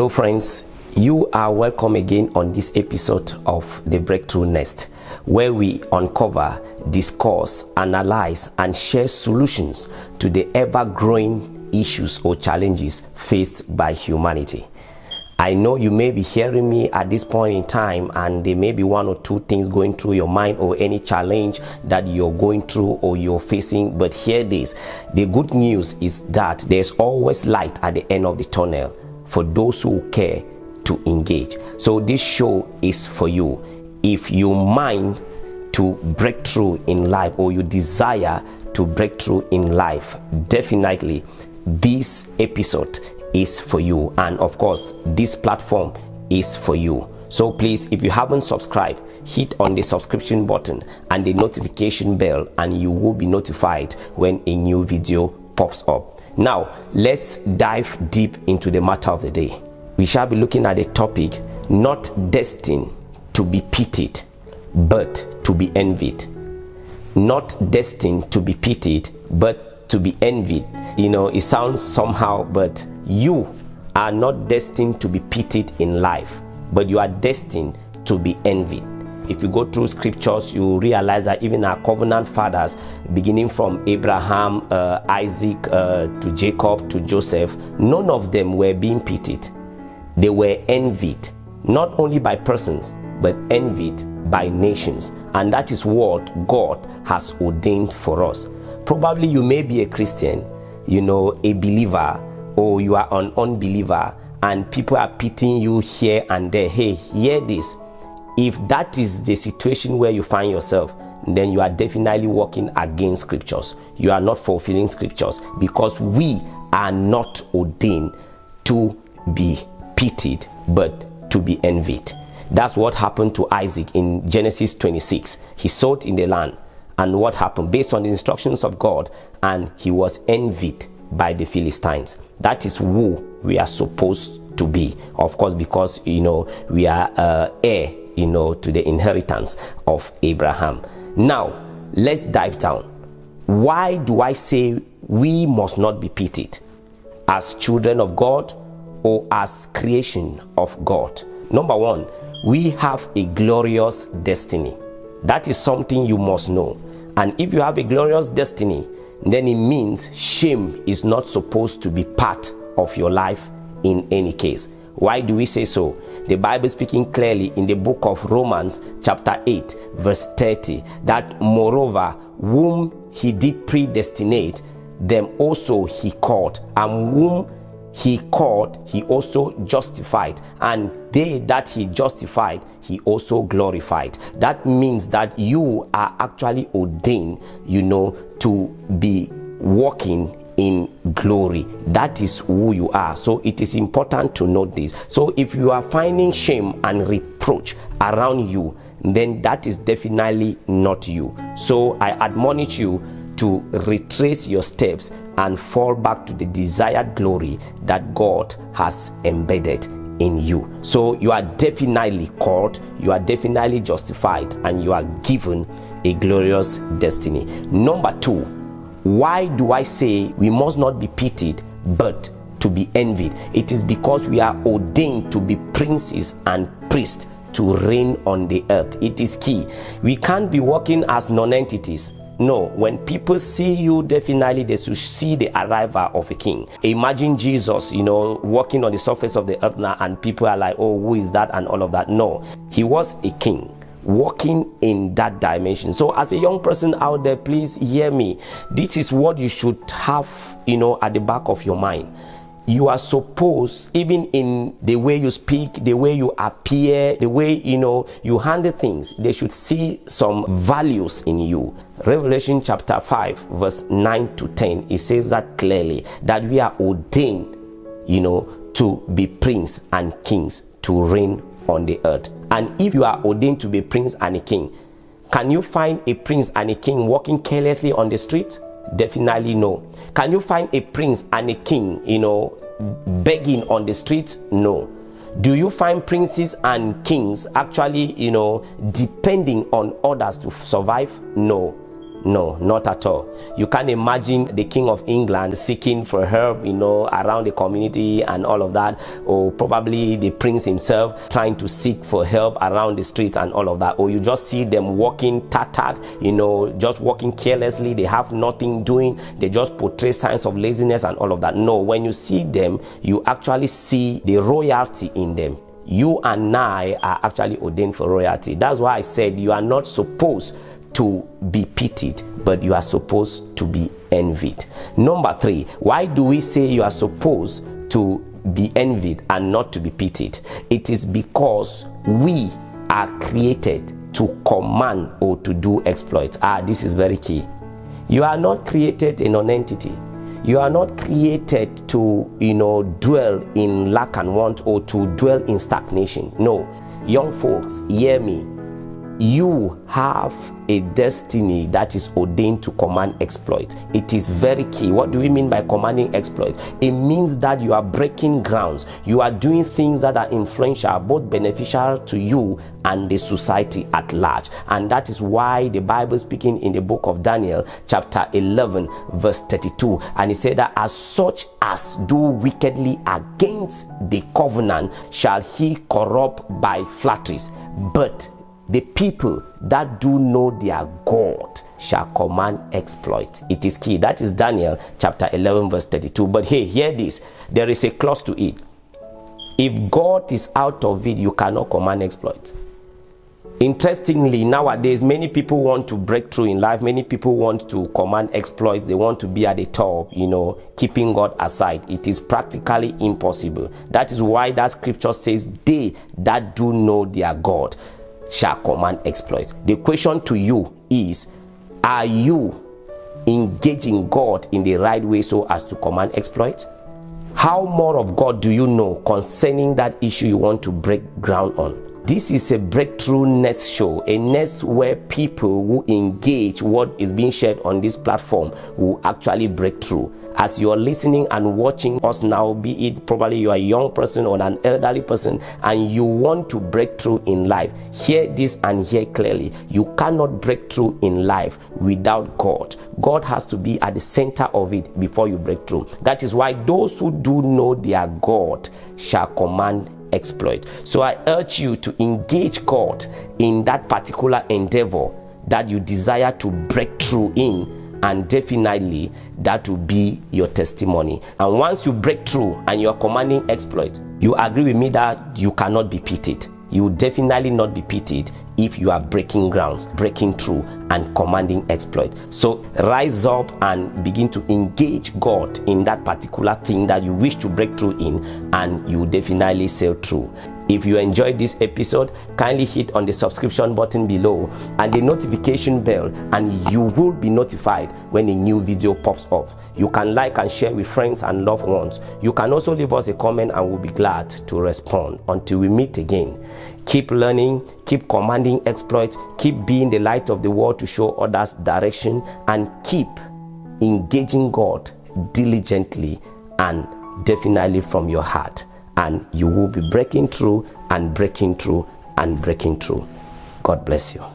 Hello friends, you are welcome again on this episode of The Breakthrough Nest, where we uncover, discuss, analyze and share solutions to the ever-growing issues or challenges faced by humanity. I know you may be hearing me at this point in time and there may be one or two things going through your mind or any challenge that you're going through or you're facing, but hear this. The good news is that there's always light at the end of the tunnel for those who care to engage. So this show is for you. If you mind to break through in life or you desire to break through in life, definitely this episode is for you, and of course this platform is for you. So please, if you haven't subscribed, hit on the subscription button and the notification bell and you will be notified when a new video pops up. Now let's dive deep into the matter of the day. We shall be looking at the topic, not destined to be pitied but to be envied. Not destined to be pitied but to be envied. You know, it sounds somehow, but you are not destined to be pitied in life, but you are destined to be envied. If you go through scriptures, you realize that even our covenant fathers, beginning from Abraham, Isaac, to Jacob, to Joseph, none of them were being pitied. They were envied, not only by persons, but envied by nations. And that is what God has ordained for us. Probably you may be a Christian, you know, a believer, or you are an unbeliever, and people are pitying you here and there. Hey, hear this. If that is the situation where you find yourself, then you are definitely walking against scriptures. You are not fulfilling scriptures, because we are not ordained to be pitied, but to be envied. That's what happened to Isaac in Genesis 26. He sowed in the land. And what happened? Based on the instructions of God, and he was envied by the Philistines. That is who we are supposed to be, of course, because, you know, we are heir, you know, to the inheritance of Abraham. Now, let's dive down. Why do I say we must not be pitied as children of God or as creation of God? Number one, we have a glorious destiny. That is something you must know. And if you have a glorious destiny, then it means shame is not supposed to be part of your life in any case. Why do we say so? The Bible speaking clearly in the book of Romans chapter 8 verse 30, that moreover whom he did predestinate, them also he called, and whom he called, he also justified, and they that he justified, he also glorified. That means that you are actually ordained, you know, to be walking in glory. That is who you are. So it is important to note this. So if you are finding shame and reproach around you, then that is definitely not you. So I admonish you to retrace your steps and fall back to the desired glory that God has embedded in you. So you are definitely called, you are definitely justified, and you are given a glorious destiny. Number two, why do I say we must not be pitied but to be envied? It is because we are ordained to be princes and priests to reign on the earth. It is key. We can't be working as non-entities. No, when people see you, definitely they should see the arrival of a king. Imagine Jesus, you know, walking on the surface of the earth now, and people are like, oh, who is that, and all of that. No, he was a king walking in that dimension. So as a young person out there, please hear me. This is what you should have, you know, at the back of your mind. You are supposed, even in the way you speak, the way you appear, the way, you know, you handle things, they should see some values in you. Revelation chapter 5 verse 9 to 10, it says that clearly, that we are ordained, you know, to be prince and kings, to reign on the earth. And if you are ordained to be prince and a king, can you find a prince and a king walking carelessly on the street? Definitely no. Can you find a prince and a king, you know, begging on the street? No. Do you find princes and kings actually, you know, depending on others to survive? No. No, not at all. You can't imagine the King of England seeking for help, around the community and all of that, or probably the prince himself trying to seek for help around the streets and all of that. Or you just see them walking tattered, just walking carelessly. They have nothing doing. They just portray signs of laziness and all of that. No, when you see them, you actually see the royalty in them. You and I are actually ordained for royalty. That's why I said you are not supposed to be pitied, but you are supposed to be envied. Number 3, why do we say you are supposed to be envied and not to be pitied? It is because we are created to command or to do exploits. This is very key. You are not created a non-entity. You are not created to, dwell in lack and want or to dwell in stagnation. No. Young folks, hear me. You have a destiny that is ordained to command exploit. It is very key. What do we mean by commanding exploit? It means that you are breaking grounds. You are doing things that are influential, both beneficial to you and the society at large. And that is why the Bible speaking in the book of Daniel, chapter 11, verse 32, and it said that as such as do wickedly against the covenant shall he corrupt by flatteries. But the people that do know their God shall command exploit. It is key. That is Daniel chapter 11 verse 32. But hey, hear this. There is a clause to it. If God is out of it, you cannot command exploit. Interestingly, nowadays, many people want to break through in life. Many people want to command exploits. They want to be at the top, keeping God aside. It is practically impossible. That is why that scripture says, they that do know their God shall command exploits. The question to you is, are you engaging God in the right way so as to command exploits? How more of God do you know concerning that issue you want to break ground on? This is a breakthrough nest show, a nest where people who engage what is being shared on this platform will actually break through. As you are listening and watching us now, be it probably you are a young person or an elderly person and you want to break through in life, hear this and hear clearly. You cannot break through in life without God. God has to be at the center of it before you break through. That is why those who do know their God shall command exploit. So I urge you to engage God in that particular endeavor that you desire to break through in, and definitely that will be your testimony. And once you break through and you are commanding exploit, you agree with me that you cannot be pitied. You will definitely not be pitied if you are breaking grounds, breaking through and commanding exploit. So rise up and begin to engage God in that particular thing that you wish to break through in, and you will definitely sail through. If you enjoyed this episode, kindly hit on the subscription button below and the notification bell, and you will be notified when a new video pops up. You can like and share with friends and loved ones. You can also leave us a comment and we'll be glad to respond. Until we meet again, keep learning, keep commanding exploits, keep being the light of the world to show others direction, and keep engaging God diligently and definitely from your heart. And you will be breaking through and breaking through and breaking through. God bless you.